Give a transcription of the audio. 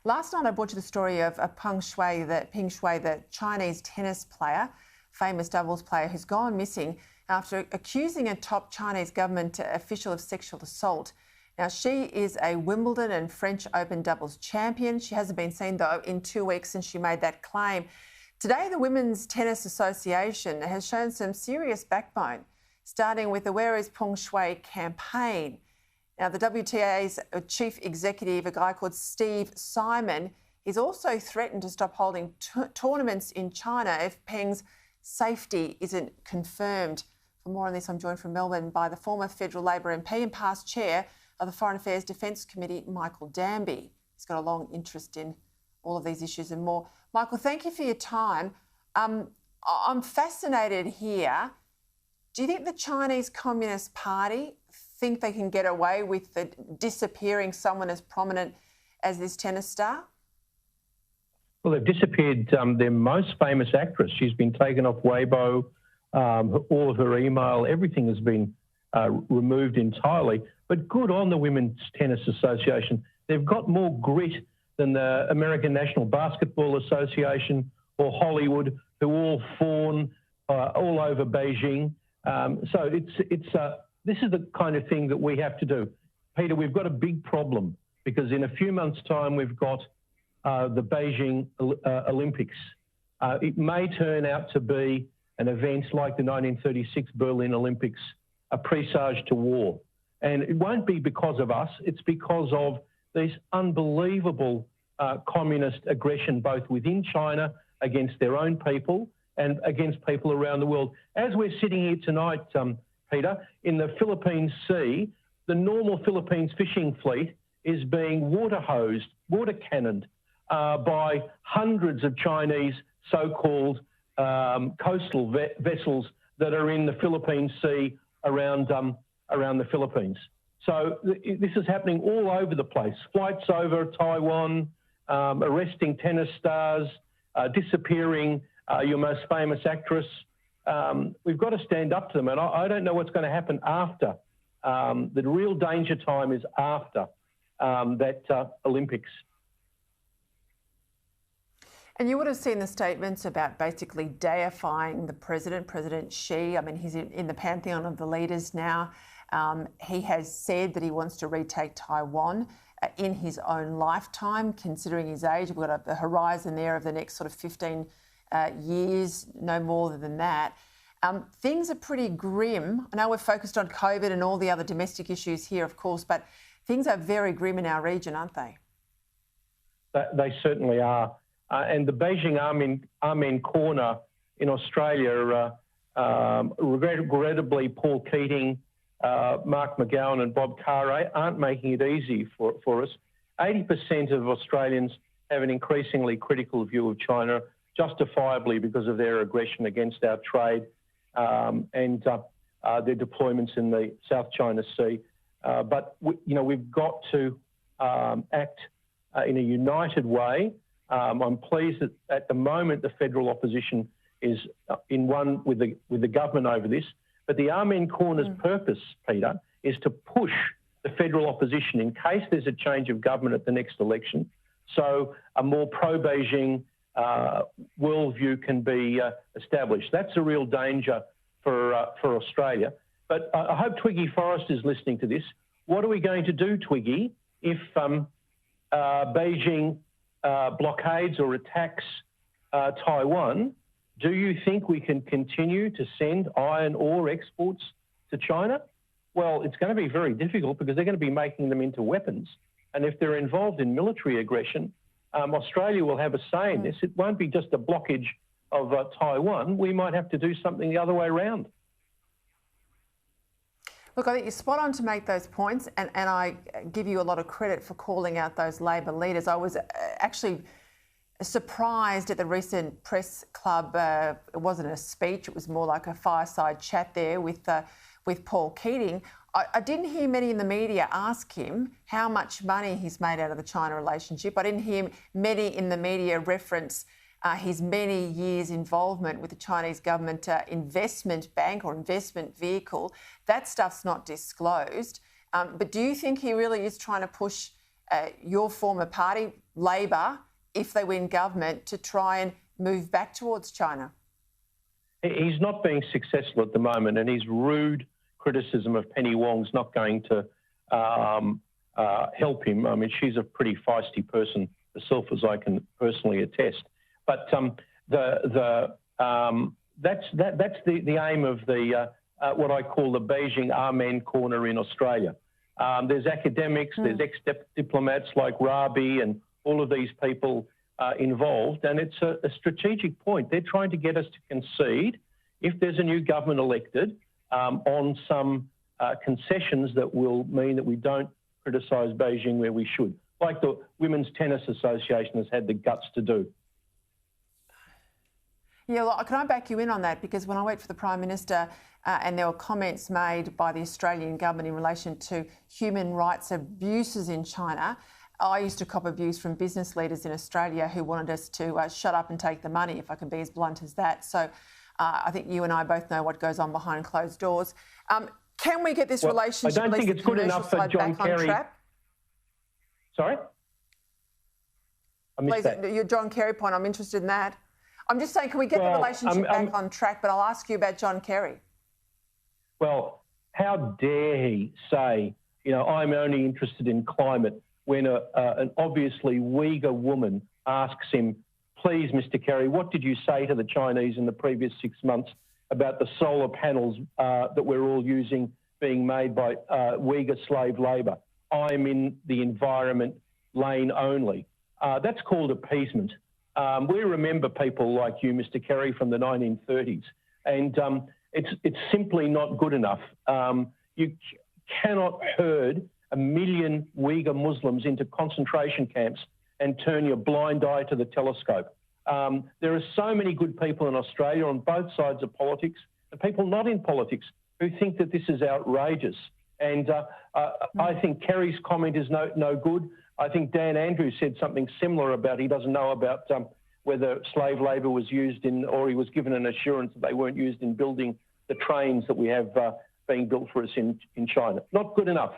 Last night I brought you the story of Peng Shuai, the Chinese tennis player, famous doubles player, who's gone missing after accusing a top Chinese government official of sexual assault. Now, she is a Wimbledon and French Open doubles champion. She hasn't been seen, though, in 2 weeks since she made that claim. Today, the Women's Tennis Association has shown some serious backbone, starting with the Where is Peng Shuai campaign. Now, the WTA's chief executive, a guy called Steve Simon, he's also threatened to stop holding tournaments in China if Peng's safety isn't confirmed. For more on this, I'm joined from Melbourne by the former federal Labor MP and past chair of the Foreign Affairs Defence Committee, Michael Danby. He's got a long interest in all of these issues and more. Michael, thank you for your time. I'm fascinated here. Do you think the Chinese Communist Party think they can get away with disappearing someone as prominent as this tennis star? Well, they've disappeared their most famous actress. She's been taken off Weibo. All of her email, everything has been removed entirely. But good on the Women's Tennis Association. They've got more grit than the American National Basketball Association or Hollywood, who all fawn all over Beijing. So this is the kind of thing that we have to do. Peter, we've got a big problem because in a few months' time, we've got the Beijing Olympics. It may turn out to be an event like the 1936 Berlin Olympics, a presage to war. And it won't be because of us, it's because of this unbelievable communist aggression, both within China against their own people and against people around the world. As we're sitting here tonight, Peter, in the Philippine Sea, the normal Philippines fishing fleet is being water cannoned by hundreds of Chinese so-called coastal vessels that are in the Philippine Sea around the Philippines. So this is happening all over the place. Flights over Taiwan, arresting tennis stars, disappearing your most famous actress. We've got to stand up to them, and I don't know what's going to happen after. The real danger time is after that Olympics. And you would have seen the statements about basically deifying the president, President Xi. I mean, he's in the pantheon of the leaders now. He has said that he wants to retake Taiwan in his own lifetime, considering his age. We've got a horizon there of the next sort of 15 years, no more than that. Things are pretty grim. I know we're focused on COVID and all the other domestic issues here, of course, but things are very grim in our region, aren't they? They certainly are. And the Beijing Amen corner in Australia, regrettably, Paul Keating, Mark McGowan and Bob Carre aren't making it easy for us. 80% of Australians have an increasingly critical view of China, justifiably because of their aggression against our trade and their deployments in the South China Sea. But we've got to act in a united way. I'm pleased that at the moment the federal opposition is in one with the government over this. But the Amen Corner's purpose, Peter, is to push the federal opposition in case there's a change of government at the next election, so a more pro-Beijing worldview can be established. That's a real danger for Australia. But I hope Twiggy Forrest is listening to this. What are we going to do, Twiggy, if Beijing blockades or attacks Taiwan? Do you think we can continue to send iron ore exports to China? Well, it's going to be very difficult because they're going to be making them into weapons. And if they're involved in military aggression, Australia will have a say in this. It won't be just a blockage of Taiwan. We might have to do something the other way around. Look, I think you're spot on to make those points, and I give you a lot of credit for calling out those Labor leaders. I was actually surprised at the recent press club. It wasn't a speech; it was more like a fireside chat there with Paul Keating. I didn't hear many in the media ask him how much money he's made out of the China relationship. I didn't hear many in the media reference his many years' involvement with the Chinese government investment bank or investment vehicle. That stuff's not disclosed. But do you think he really is trying to push your former party, Labor, if they win government, to try and move back towards China? He's not being successful at the moment, and his rude criticism of Penny Wong's not going to help him. I mean, she's a pretty feisty person herself, as I can personally attest. But that's the aim of the what I call the Beijing Amen corner in Australia. There's academics, there's ex-diplomats like Rabi and all of these people involved, and it's a strategic point. They're trying to get us to concede, if there's a new government elected, on some concessions that will mean that we don't criticise Beijing where we should, like the Women's Tennis Association has had the guts to do. Yeah, well, can I back you in on that? Because when I worked for the Prime Minister and there were comments made by the Australian government in relation to human rights abuses in China, I used to cop abuse from business leaders in Australia who wanted us to shut up and take the money, if I can be as blunt as that. So I think you and I both know what goes on behind closed doors. Can we get this relationship, I don't think it's good enough for John Kerry. Sorry? I missed that. Your John Kerry point, I'm interested in that. I'm just saying, can we get the relationship back on track? But I'll ask you about John Kerry. Well, how dare he say, you know, I'm only interested in climate, when an obviously Uyghur woman asks him, please, Mr. Kerry, what did you say to the Chinese in the previous 6 months about the solar panels that we're all using being made by Uyghur slave labour? I'm in the environment lane only. That's called appeasement. We remember people like you, Mr. Kerry, from the 1930s, and it's simply not good enough. You cannot herd 1 million Uyghur Muslims into concentration camps and turn your blind eye to the telescope. There are so many good people in Australia on both sides of politics, and people not in politics, who think that this is outrageous. And I think Kerry's comment is no good. I think Dan Andrews said something similar about he doesn't know about whether slave labour was used in, or he was given an assurance that they weren't used in building the trains that we have being built for us in China. Not good enough.